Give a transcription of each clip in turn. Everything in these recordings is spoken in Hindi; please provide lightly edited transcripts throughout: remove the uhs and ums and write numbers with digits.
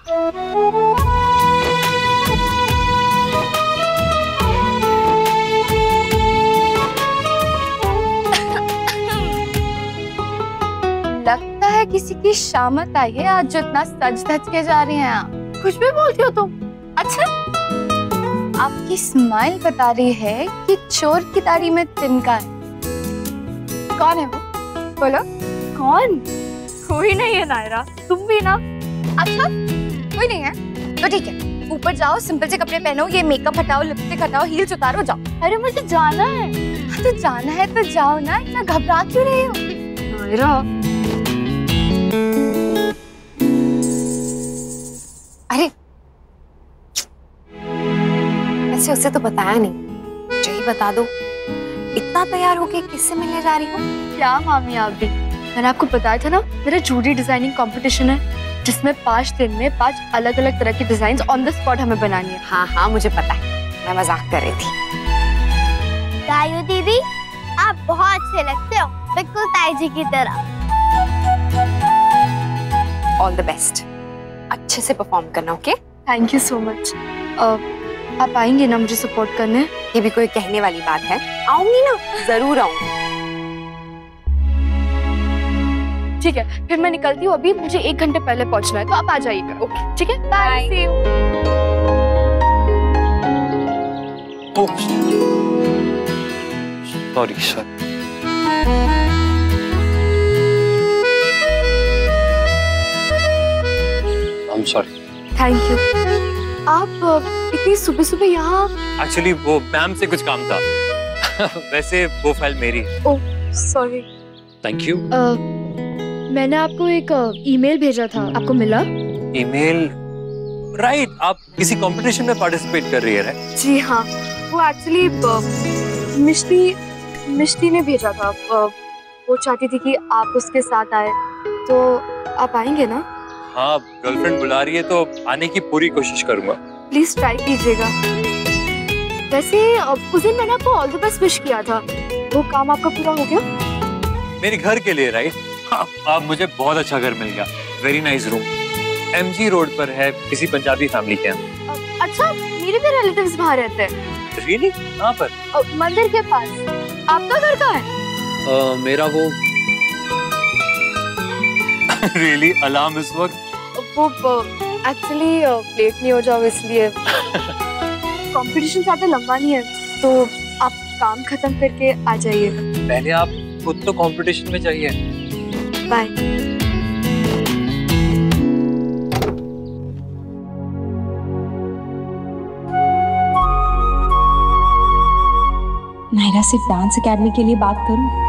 लगता है किसी की शामत आई है आज, जो इतना सज धज के जा रही हैं आप। कुछ भी बोलती हो तुम। अच्छा, आपकी स्माइल बता रही है कि चोर की दाढ़ी में तिनका है। कौन है वो? बोलो। कौन? कोई नहीं है नायरा, तुम भी ना। अच्छा, कोई नहीं है तो ठीक है, ऊपर जाओ, सिंपल से कपड़े पहनो, ये मेकअप हटाओ, लिपस्टिक हटाओ, हील्स उतारो, जाओ। अरे मुझे जाना है। तो जाना है तो जाओ ना, इतना घबरा क्यों रही हो? नायरा, अरे वैसे उसे तो बताया नहीं, मुझे ही बता दो। इतना तैयार होके किससे मिलने जा रही हो? क्या मामी आप भी, मैंने आपको बताया था ना, मेरा जूडी डिजाइनिंग कंपटीशन है जिसमें 5 दिन में 5 अलग अलग तरह की डिजाइन ऑन द स्पॉट हमें बनानी है। हाँ हाँ मुझे पता है, मैं मजाक कर रही थी। गायू दीदी, आप बहुत अच्छे लगते हो, बिल्कुल ताई जी की तरह। ऑल द बेस्ट, अच्छे से परफॉर्म करना। Okay, thank you so much. आप आएंगे ना मुझे सपोर्ट करने? ये भी कोई कहने वाली बात है, आऊंगी ना, जरूर आऊंगी। ठीक है, फिर मैं निकलती हूँ, अभी मुझे 1 घंटे पहले पहुंचना है, तो आप आ जाइएगा। ओके ठीक है, bye. See you. Sorry sir. I'm sorry. Thank you. आप इतनी सुबह सुबह यहाँ? एक्चुअली वो मैम से कुछ काम था। वैसे वो फाइल मेरी है। Oh sorry. Thank you. मैंने आपको एक ईमेल भेजा था, आपको मिला? ईमेल? राइट, आप किसी कंपटीशन में पार्टिसिपेट कर रही है राइट? जी हाँ, वो एक्चुअली मिष्टी ने भेजा था। वो चाहती थी कि आप उसके साथ आए, तो आप आएंगे ना? हाँ, गर्लफ्रेंड बुला रही है तो आने की पूरी कोशिश करूंगा। प्लीज ट्राई कीजिएगा। वैसे उस दिन मैंने आपको ऑल द बेस्ट विश किया था, वो काम आपका पूरा हो गया? मेरे घर के लिए राइट? आप मुझे बहुत अच्छा घर मिल गया, very nice room, MG road पर है, किसी पंजाबी फैमिली के यहाँ। अच्छा, मेरे भी रिलेटिव्स वहाँ रहते हैं। रियली? कहाँ पर? मंदिर के पास। आपका घर कहाँ है? मेरा वो रियली अलार्म इस वक्त? वो एक्चुअली लेट नहीं हो जाओ इसलिए। कंपटीशन ज्यादा लंबा नहीं है, तो आप काम खत्म करके आ जाइएगा। पहले आप खुद तो कंपटीशन में जाइए। बाय। नायरा सिर्फ डांस एकेडमी के लिए बात करूं?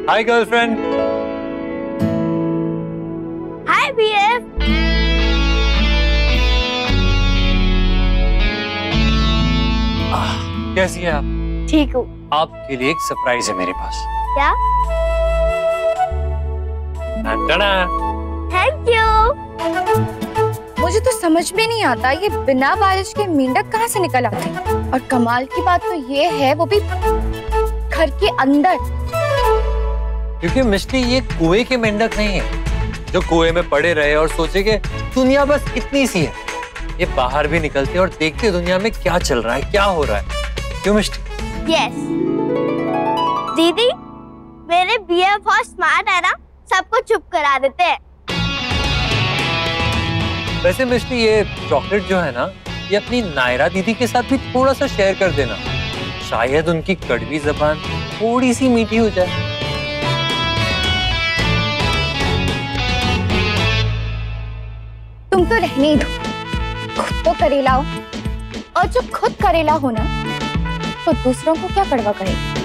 Hi girlfriend. Hi BF. कैसी हैं आप? ठीक हूँ। आपके लिए एक सरप्राइज है मेरे पास। क्या? Thank you. मुझे तो समझ में नहीं आता, ये बिना बारिश के मेंढक कहाँ से निकल आते हैं? और कमाल की बात तो ये है, वो भी घर के अंदर। क्योंकि मिष्टी ये कुएं के मेंढक नहीं है जो कुएं में पड़े रहे और सोचे कि दुनिया बस इतनी सी है। ये बाहर भी निकलते और देखते दुनिया में क्या चल रहा है, क्या हो रहा है। क्यों मिष्टी? यस। दीदी, मेरे BF बहुत स्मार्ट है ना, सबको चुप करा देते हैं। वैसे मिष्टी ये चॉकलेट जो है ना, ये अपनी नायरा दीदी के साथ भी थोड़ा सा शेयर कर देना, शायद उनकी कड़वी जबान थोड़ी सी मीठी हो जाए। तुम तो रहने ही दो, खुद तो करेला हो, और जो खुद करेला हो ना, तो दूसरों को क्या परवाह करेगा।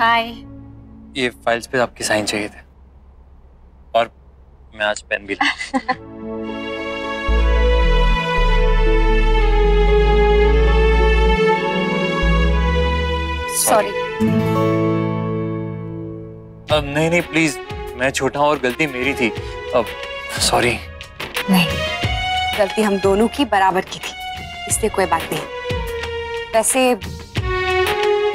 हाय। ये फाइल्स पे आपकी साइन चाहिए थे और मैं आज पेन भी सॉरी। अब नहीं प्लीज, मैं छोटा हूँ और गलती मेरी थी। अब सॉरी। नहीं, गलती हम दोनों की बराबर की थी, इसलिए कोई बात नहीं। वैसे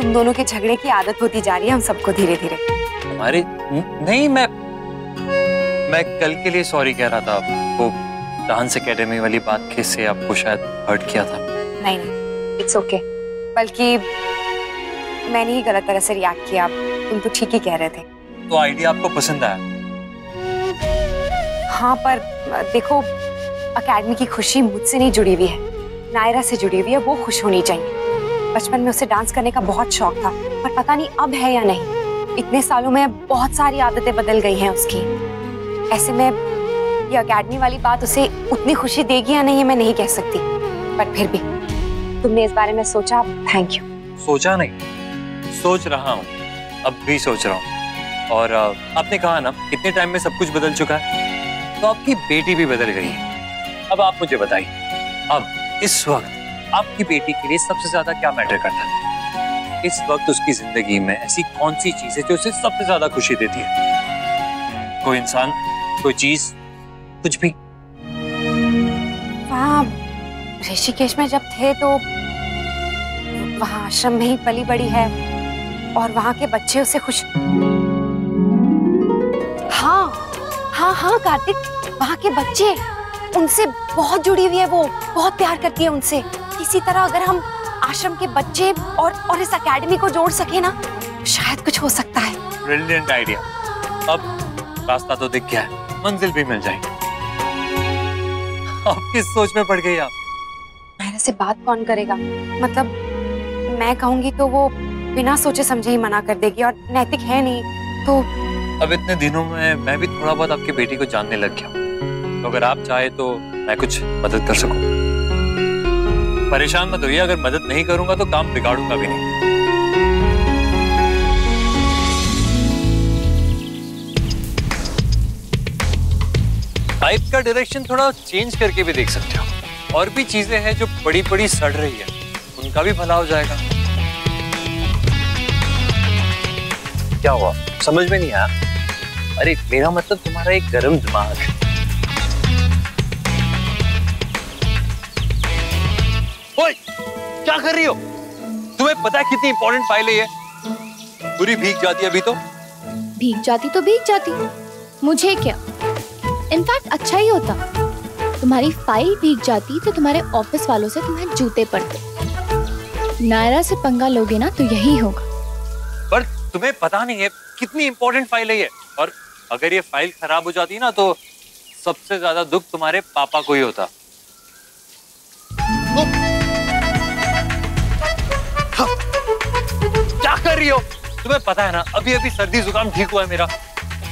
तुम दोनों के झगड़े की आदत होती जा रही है हम सबको धीरे धीरे। हमारे नहीं, मैं कल के लिए सॉरी कह रहा था। वो डांस एकेडमी वाली बात के से आपको शायद हर्ट किया था। नहीं, इट्स ओके। बल्कि मैंने ही गलत तरह से रिएक्ट किया। तुम तो ठीक ही कह रहे थे। तो आइडिया आपको पसंद आया? हाँ, पर देखो, एकेडमी की खुशी मुझसे नहीं जुड़ी हुई है, नायरा से जुड़ी हुई है। वो खुश होनी चाहिए। बचपन में उसे डांस करने का बहुत शौक था, पर पता नहीं अब है या नहीं। इतने सालों में बहुत सारी आदतें बदल गई हैं उसकी। ऐसे में ये एकेडमी वाली बात उसे उतनी खुशी देगी या नहीं मैं नहीं कह सकती, पर फिर भी तुमने इस बारे में सोचा, थैंक यू। सोचा नहीं, सोच रहा हूँ, अब भी सोच रहा हूँ। और आपने कहा ना इतने टाइम में सब कुछ बदल चुका है, तो आपकी बेटी भी बदल गई है। अब आप मुझे बताइए, अब इस वक्त आपकी बेटी के लिए सबसे ज्यादा क्या मैटर करता है? इस वक्त उसकी जिंदगी में ऐसी कौन सी चीज है जो उसे सबसे ज्यादा खुशी देती है? कोई इंसान, कोई चीज, कुछ भी? वहाँ ऋषिकेश में जब थे तो वहाँ आश्रम में ही पली बड़ी है और वहाँ के बच्चे उसे खुश। हाँ कार्तिक, वहाँ के बच्चे उनसे बहुत जुड़ी हुई है। वो बहुत प्यार करती है उनसे। इसी तरह अगर हम आश्रम के बच्चे और इस एकेडमी को जोड़ सके ना, शायद कुछ हो सकता है। Brilliant idea. अब रास्ता तो दिख गया है, मंजिल भी मिल जाएगी। अब किस सोच में पड़ गई आप? नायरा से बात कौन करेगा? मतलब मैं कहूंगी तो वो बिना सोचे समझे ही मना कर देगी और नैतिक है नहीं। तो अब इतने दिनों में मैं भी थोड़ा बहुत आपकी बेटी को जानने लग गया, तो अगर आप चाहे तो मैं कुछ मदद कर सकूं। परेशान मत होइए, अगर मदद नहीं करूंगा तो काम बिगाड़ूंगा भी नहीं। पाइप का डायरेक्शन थोड़ा चेंज करके भी देख सकते हो। और भी चीजें हैं जो बड़ी बड़ी सड़ रही है, उनका भी भला हो जाएगा। क्या हुआ, समझ में नहीं आया? अरे मेरा मतलब तुम्हारा एक गर्म दिमाग है। ओए, क्या कर रही हो? तुम्हें पता है कितनी इंपॉर्टेंट फाइल है ये? पूरी भीग जाती है अभी तो। भीग जाती तो भीग जाती, मुझे क्या। इनफैक्ट अच्छा ही होता, तुम्हारी फाइल भीग जाती तो तुम्हारे ऑफिस वालों से तुम्हें जूते पड़ते। नायरा से पंगा लोगे ना तो यही होगा। पर तुम्हें पता नहीं है कितनी इंपॉर्टेंट फाइल है ये, और अगर ये फाइल खराब हो जाती ना तो सबसे ज्यादा दुख तुम्हारे पापा को ही होता। क्या कर रही हो? तुम्हें पता है ना अभी अभी सर्दी जुकाम ठीक हुआ है मेरा,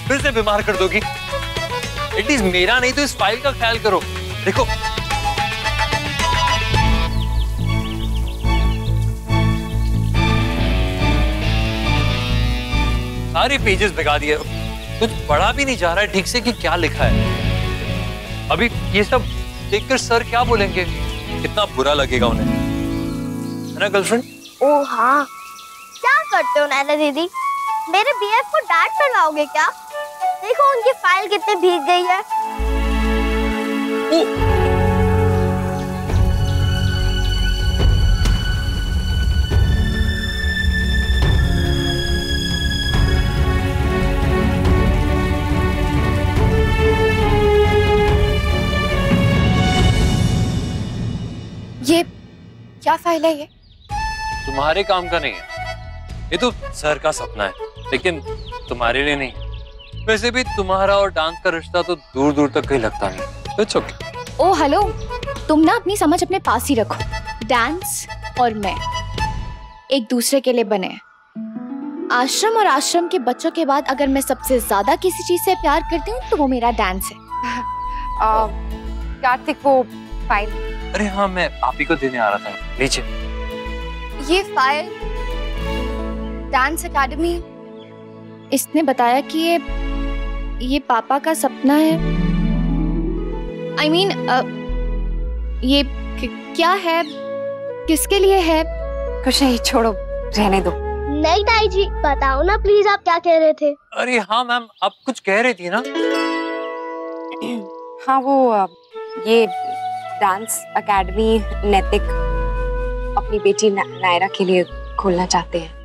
फिर से बीमार कर दोगी। एटलीस्ट मेरा नहीं तो इस फाइल का ख्याल करो। देखो सारे पेजेस भिगा दिए, कुछ पढ़ा भी नहीं जा रहा है ठीक से कि क्या लिखा है। अभी ये सब देखकर सर क्या बोलेंगे, कितना बुरा लगेगा उन्हें, है ना गर्लफ्रेंड? ओ हाँ, क्या करते हो नायरा दीदी? मेरे बीएफ को डांट पड़वाओगे क्या? देखो उनकी फाइल कितनी भीग गई है। ये क्या फाइल है? ये तुम्हारे काम का नहीं है, ये तो सर का सपना है, लेकिन तुम्हारे लिए नहीं। वैसे भी तुम्हारा और डांस का रिश्ता तो दूर दूर तक कहीं लगता नहीं। It's okay. ओ हेलो, तुम ना अपनी समझ अपने पास ही रखो। डांस और मैं एक दूसरे के लिए बने हैं। आश्रम और आश्रम के बच्चों के बाद अगर मैं सबसे ज्यादा किसी चीज से प्यार करती हूँ तो वो मेरा डांस है। कार्तिक वो फाइल। अरे हाँ, मैं आप ही को देने आ रहा था। लीजिए। ये फाइल डांस एकेडमी इसने बताया कि ये पापा का सपना है। I mean, ये क्या है, किसके लिए है? कुछ नहीं, छोड़ो, रहने दो। नहीं ताई जी, बताओ ना प्लीज, आप क्या कह रहे थे? अरे हाँ मैम, आप कुछ कह रही थी ना? हाँ, वो ये डांस एकेडमी नैतिक अपनी बेटी नायरा के लिए खोलना चाहते हैं।